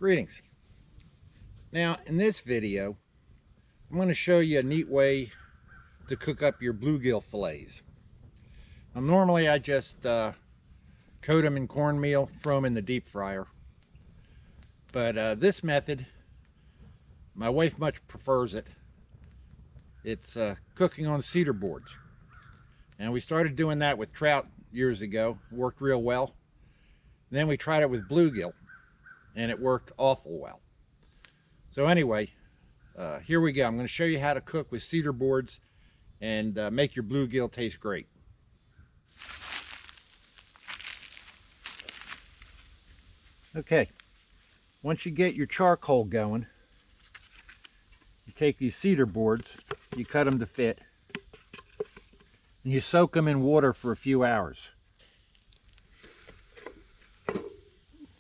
Greetings. Now in this video I'm going to show you a neat way to cook up your bluegill fillets. Now normally I just coat them in cornmeal, throw them in the deep fryer, but this method my wife much prefers it. It's cooking on cedar boards, and we started doing that with trout years ago. It worked real well. And then we tried it with bluegill and it worked awful well. So anyway, here we go. I'm going to show you how to cook with cedar boards and make your bluegill taste great. Okay, once you get your charcoal going, you take these cedar boards, you cut them to fit, and you soak them in water for a few hours.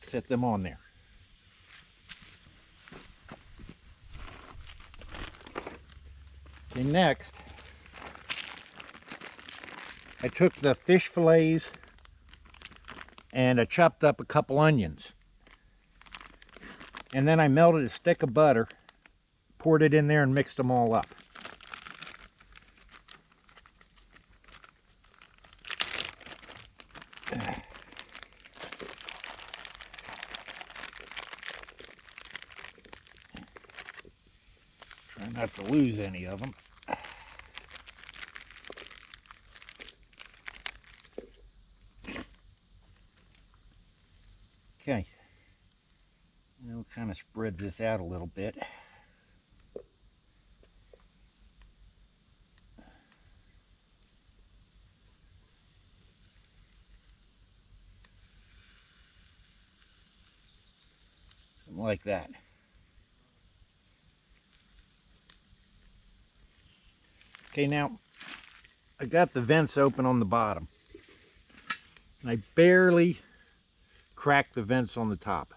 Set them on there. Okay, next, I took the fish fillets and I chopped up a couple onions. And then I melted a stick of butter, poured it in there and mixed them all up. Try not to lose any of them. Okay, now we'll kind of spread this out a little bit. Something like that. Okay, now I got the vents open on the bottom, and I barely cracked the vents on the top.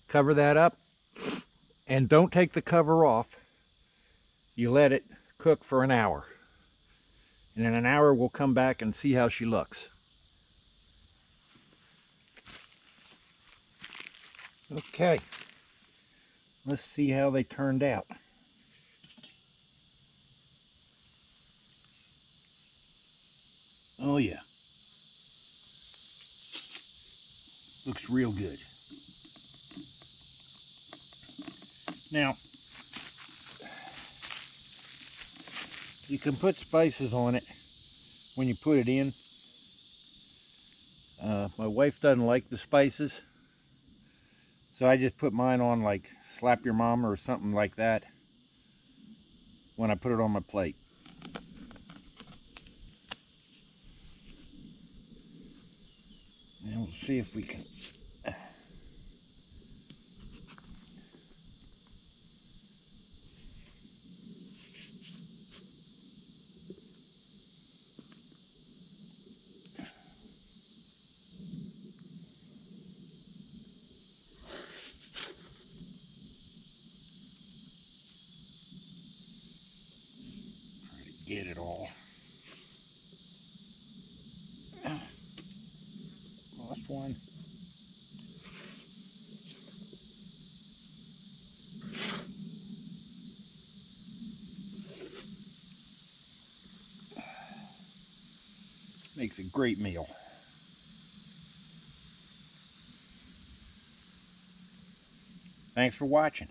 Cover that up, and don't take the cover off. You let it cook for an hour, and in an hour we'll come back and see how she looks. Okay, let's see how they turned out. Oh yeah, looks real good. Now, you can put spices on it when you put it in. My wife doesn't like the spices, so I just put mine on like Slap Your Mama or something like that when I put it on my plate. And we'll see if we can get it all. Lost one. Makes a great meal. Thanks for watching.